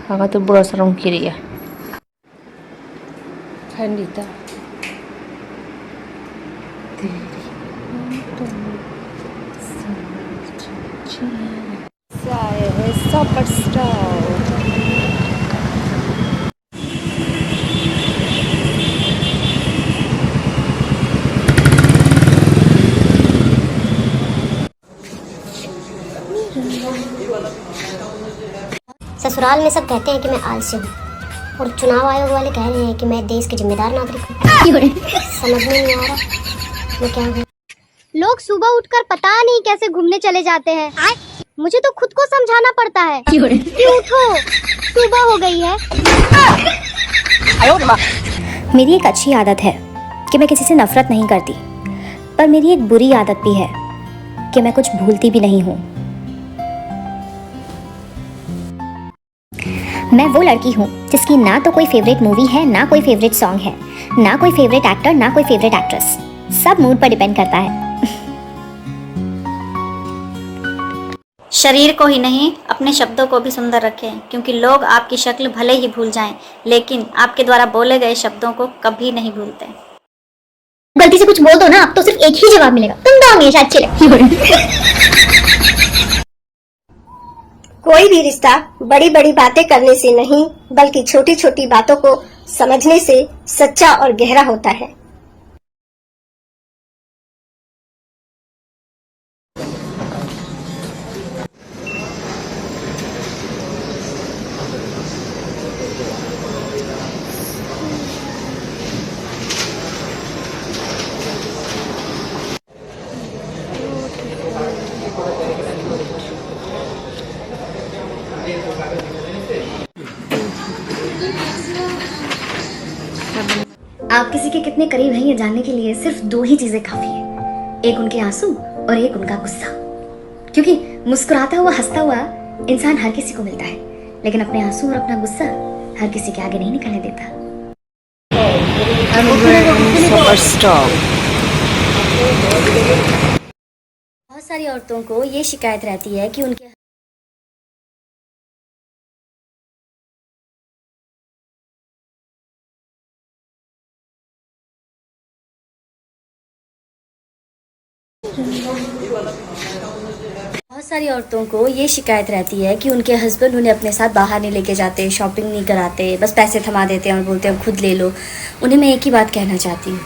Kakak tuh bro serong kiri ya. Candida. Saya superstar. ससुराल में सब कहते हैं कि मैं आलसी हूँ और चुनाव आयोग वाले कह रहे हैं कि मैं देश के जिम्मेदार नागरिक हूँ। समझ में नहीं आ रहा मैं क्या हूँ। लोग सुबह उठकर पता नहीं कैसे घूमने चले जाते हैं। मुझे तो खुद को समझाना पड़ता है कि उठो, सुबह हो गई है। मेरी एक अच्छी आदत है कि मैं किसी से नफरत नहीं करती, पर मेरी एक बुरी आदत भी है कि मैं कुछ भूलती भी नहीं हूँ। मैं वो लड़की हूँ जिसकी ना तो कोई फेवरेट मूवी है, ना कोई फेवरेट सॉन्ग है, ना कोई फेवरेट एक्टर, ना कोई फेवरेट एक्ट्रेस। सब मूड पर डिपेंड करता है। शरीर को ही नहीं, अपने शब्दों को भी सुंदर रखें, क्योंकि लोग आपकी शक्ल भले ही भूल जाएं, लेकिन आपके द्वारा बोले गए शब्दों को कभी नहीं भूलते। गलती से कुछ बोल दो ना, अब तो सिर्फ एक ही जवाब मिलेगा, तुम तो हमेशा अच्छे लगती हो। कोई भी रिश्ता बड़ी बड़ी बातें करने से नहीं बल्कि छोटी छोटी बातों को समझने से सच्चा और गहरा होता है। आप किसी के कितने करीब हैं ये जानने के लिए सिर्फ दो ही चीजें काफी है, एक उनके आंसू और एक उनका गुस्सा। क्योंकि मुस्कुराता हुआ हंसता हुआ इंसान हर किसी को मिलता है, लेकिन अपने आंसू और अपना गुस्सा हर किसी के आगे नहीं निकलने देता। Superstar. बहुत सारी औरतों को ये शिकायत रहती है कि उनके हस्बैंड उन्हें अपने साथ बाहर नहीं लेके जाते, शॉपिंग नहीं कराते, बस पैसे थमा देते हैं और बोलते हैं खुद ले लो। उन्हें मैं एक ही बात कहना चाहती हूँ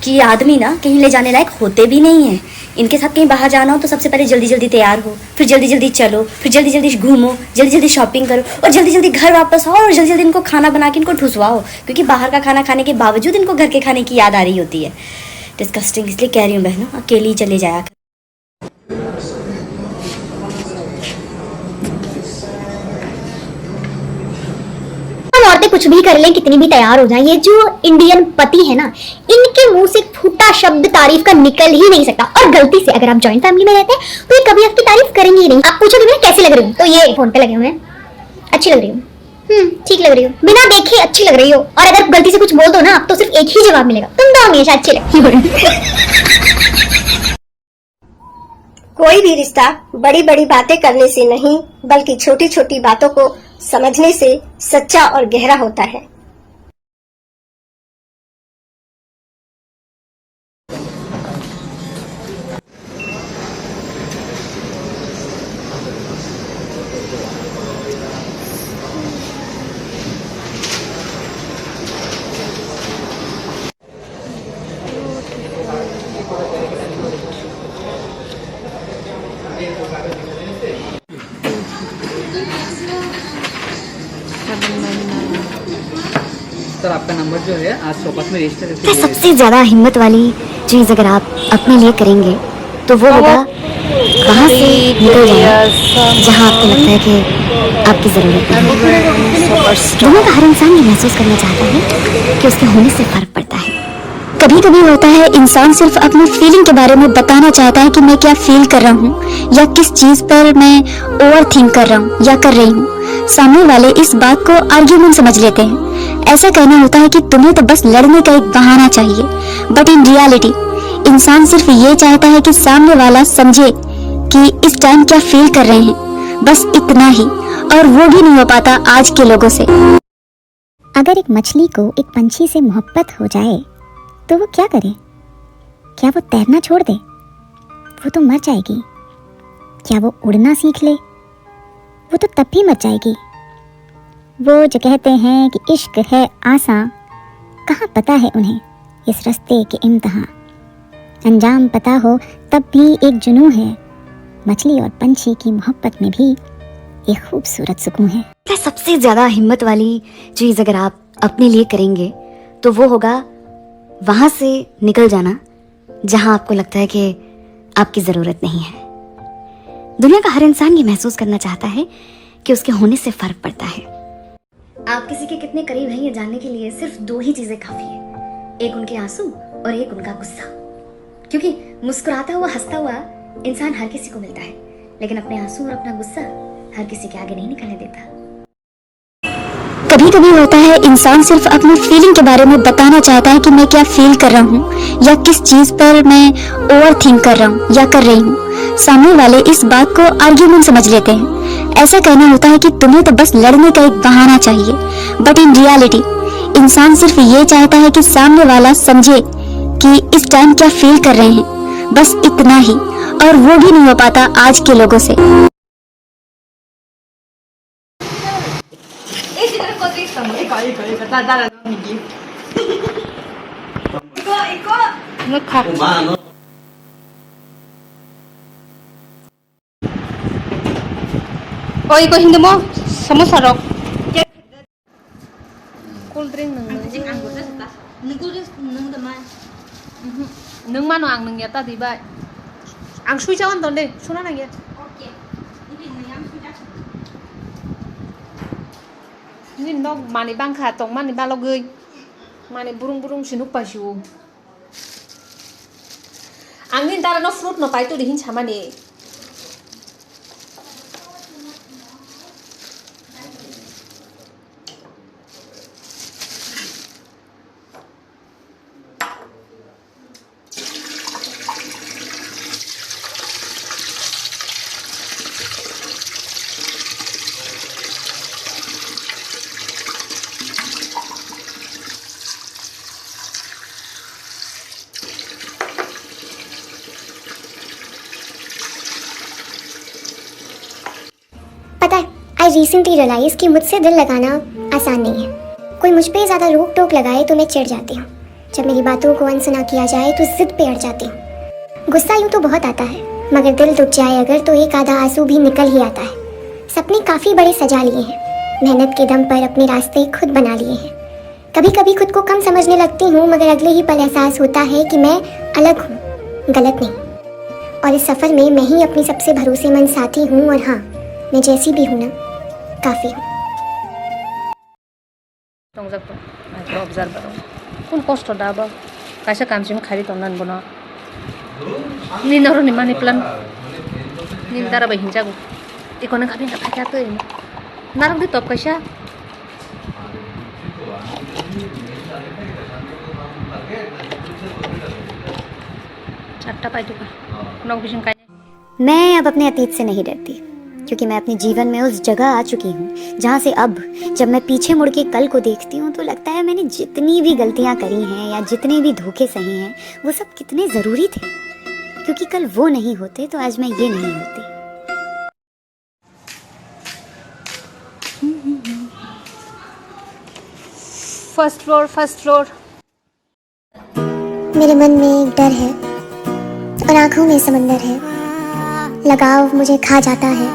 कि ये आदमी ना कहीं ले जाने लायक होते भी नहीं हैं। इनके साथ कहीं बाहर जाना हो तो सबसे पहले जल्दी जल्दी तैयार हो, फिर जल्दी जल्दी चलो, फिर जल्दी जल्दी घूमो, जल्दी जल्दी शॉपिंग करो और जल्दी जल्दी घर वापस आओ और जल्दी जल्दी इनको खाना बना के इनको ठुसवाओ, क्योंकि बाहर का खाना खाने के बावजूद इनको घर के खाने की याद आ रही होती है। डिस्कस्टिंग, इसलिए कह रही हूँ बहनों, अकेली ही चले जाया। औरतें कुछ भी कर लें, कितनी भी तैयार हो जाएं, ये जो इंडियन पति है ना, इनके मुंह से फूटा शब्द तारीफ का निकल ही नहीं सकता। और गलती से अगर आप जॉइंट फैमिली में रहते हैं तो ये कभी आपकी तारीफ करेंगे ही नहीं। आप पूछोगे मैं कैसी लग रही हूँ, तो ये फोन पे लगे हुए हैं, अच्छी लग रही हूँ, ठीक लग रही हो, बिना देखे अच्छी लग रही हो। और अगर गलती से कुछ बोल दो ना, अब तो सिर्फ एक ही जवाब मिलेगा, तुम तो हमेशा अच्छी लगती हो। कोई भी रिश्ता बड़ी बड़ी बातें करने से नहीं बल्कि छोटी छोटी बातों को समझने से सच्चा और गहरा होता है। सर आपका नंबर जो है आज शॉपस में रजिस्टर करके तो सबसे ज्यादा हिम्मत वाली चीज अगर आप अपने लिए करेंगे तो वो होगा कहाँ से निकल जाए जहाँ आपको लगता है कि आपकी जरूरत है। दुनिया का हर इंसान ये महसूस करना चाहता है कि उसके होने से फर्क पड़ता है। कभी कभी होता है इंसान सिर्फ अपनी फीलिंग के बारे में बताना चाहता है कि मैं क्या फील कर रहा हूँ या किस चीज पर मैं ओवर थिंक कर रहा हूँ या कर रही हूँ। सामने वाले इस बात को आर्ग्यूमेंट समझ लेते हैं। ऐसा कहना होता है कि तुम्हें तो बस लड़ने का एक बहाना चाहिए, बट इन रियलिटी इंसान सिर्फ ये चाहता है कि सामने वाला समझे कि इस टाइम क्या फील कर रहे हैं, बस इतना ही। और वो भी नहीं हो पाता आज के लोगों से। अगर एक मछली को एक पंछी से मोहब्बत हो जाए तो वो क्या करे? क्या वो तैरना छोड़ दे? वो तो मर जाएगी। क्या वो उड़ना सीख ले? वो तो तब भी मर जाएगी। वो जो कहते हैं कि इश्क है आसान, कहाँ पता है उन्हें इस रास्ते के इम्तिहान। अंजाम पता हो तब भी एक जुनून है, मछली और पंछी की मोहब्बत में भी एक खूबसूरत सुकून है। सबसे ज्यादा हिम्मत वाली चीज अगर आप अपने लिए करेंगे तो वो होगा वहां से निकल जाना जहां आपको लगता है कि आपकी जरूरत नहीं है। दुनिया का हर इंसान ये महसूस करना चाहता है कि उसके होने से फर्क पड़ता है। आप किसी के कितने करीब हैं ये जानने के लिए सिर्फ दो ही चीजें काफी है, एक उनके आंसू और एक उनका गुस्सा। क्योंकि मुस्कुराता हुआ हंसता हुआ इंसान हर किसी को मिलता है, लेकिन अपने आंसू और अपना गुस्सा हर किसी के आगे नहीं निकलने देता। कभी कभी होता है इंसान सिर्फ अपनी फीलिंग के बारे में बताना चाहता है कि मैं क्या फील कर रहा हूँ या किस चीज पर मैं ओवर थिंक कर रहा हूँ या कर रही हूँ। सामने वाले इस बात को आर्ग्यूमेंट समझ लेते हैं। ऐसा कहना होता है कि तुम्हें तो बस लड़ने का एक बहाना चाहिए, बट इन रियलिटी इंसान सिर्फ ये चाहता है कि सामने वाला समझे कि इस टाइम क्या फील कर रहे हैं, बस इतना ही। और वो भी नहीं हो पाता आज के लोगों से। 이거 hindi mo? Samusarok. Cool drink nung mano ang nung yata di ba? Ang suy jawan donde, suna na ya. Ni no mani bang kha tong mani ba lo gơi. Mani burung sinuk pa siu. Ang nin tara no fruit no pai tu di hin chama ni. पता है, I recently realise कि मुझसे दिल लगाना आसान नहीं है। कोई मुझ पे ज़्यादा रोक टोक लगाए तो मैं चिढ़ जाती हूँ। जब मेरी बातों को अनसुना किया जाए तो जिद पे अड़ जाती हूँ। गुस्सा यूँ तो बहुत आता है, मगर दिल दुख जाए अगर तो एक आधा आंसू भी निकल ही आता है। सपने काफ़ी बड़े सजा लिए हैं, मेहनत के दम पर अपने रास्ते खुद बना लिए हैं। कभी कभी खुद को कम समझने लगती हूँ, मगर अगले ही पल एहसास होता है कि मैं अलग हूँ, गलत नहीं। और इस सफ़र में मैं ही अपनी सबसे भरोसेमंद साथी हूँ। और हाँ, मैं जैसी भी हूँ ना, काफ़ी हूँ। 동작도 아주 observe kun kosto daba kaisa kamsim khari tonan bono ni noro ni mani plan ni dara ba hinja go ikona khabi na phaka to narang di top kaisa chatta pai tu nok bishin kai मैं अब अपने अतीत से नहीं डरती, क्योंकि मैं अपने जीवन में उस जगह आ चुकी हूँ जहाँ से अब जब मैं पीछे मुड़ के कल को देखती हूँ तो लगता है मैंने जितनी भी गलतियाँ करी हैं या जितने भी धोखे सहे हैं वो सब कितने ज़रूरी थे, क्योंकि कल वो नहीं होते तो आज मैं ये नहीं होती। फर्स्ट फ्लोर मेरे मन में एक डर है और आंखों में समंदर है। लगाव मुझे खा जाता है,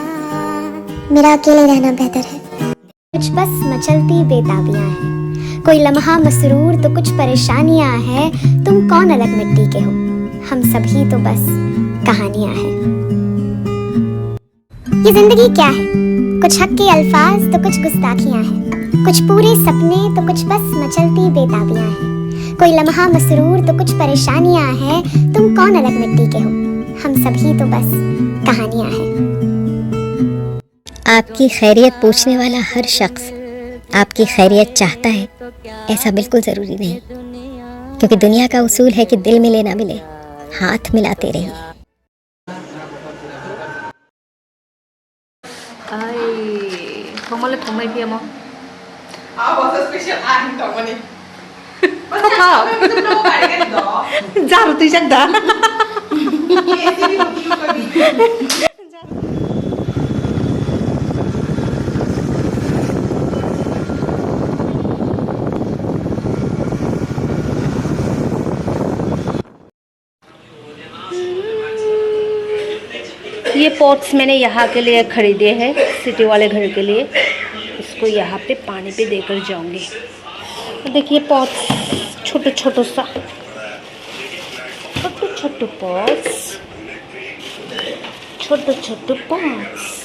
मेरा अकेले रहना बेहतर है। कुछ बस मचलती बेताबियां हैं, कोई लम्हा मसरूर तो कुछ परेशानियां हैं। तुम कौन अलग मिट्टी के हो, हम सभी तो बस कहानियां हैं। ये जिंदगी क्या है, कुछ हक के अल्फाज तो कुछ गुस्ताखियां हैं, कुछ पूरे सपने तो कुछ बस मचलती बेताबियां हैं। कोई लम्हा मसरूर तो कुछ परेशानियां हैं। तुम कौन अलग मिट्टी के हो, हम सभी तो बस कहानियां हैं। आपकी खैरियत पूछने वाला हर शख्स आपकी खैरियत चाहता है, ऐसा बिल्कुल ज़रूरी नहीं, क्योंकि दुनिया का उसूल है कि दिल मिले ना मिले, हाथ मिलाते रहिए। Ay, 정말로 정말 비야 뭐. 벌써 스페셜 안 더머니. Khóc. 좀 넘어가야겠다. Dạ rồi tôi chắc đã. ये पॉट्स मैंने यहाँ के लिए ख़रीदे हैं, सिटी वाले घर के लिए। इसको यहाँ पे पानी पे देकर जाऊंगी। देखिए पॉट्स छोटे छोटे सा, छोटे छोटे पॉट्स, छोटे छोटे पॉट्स।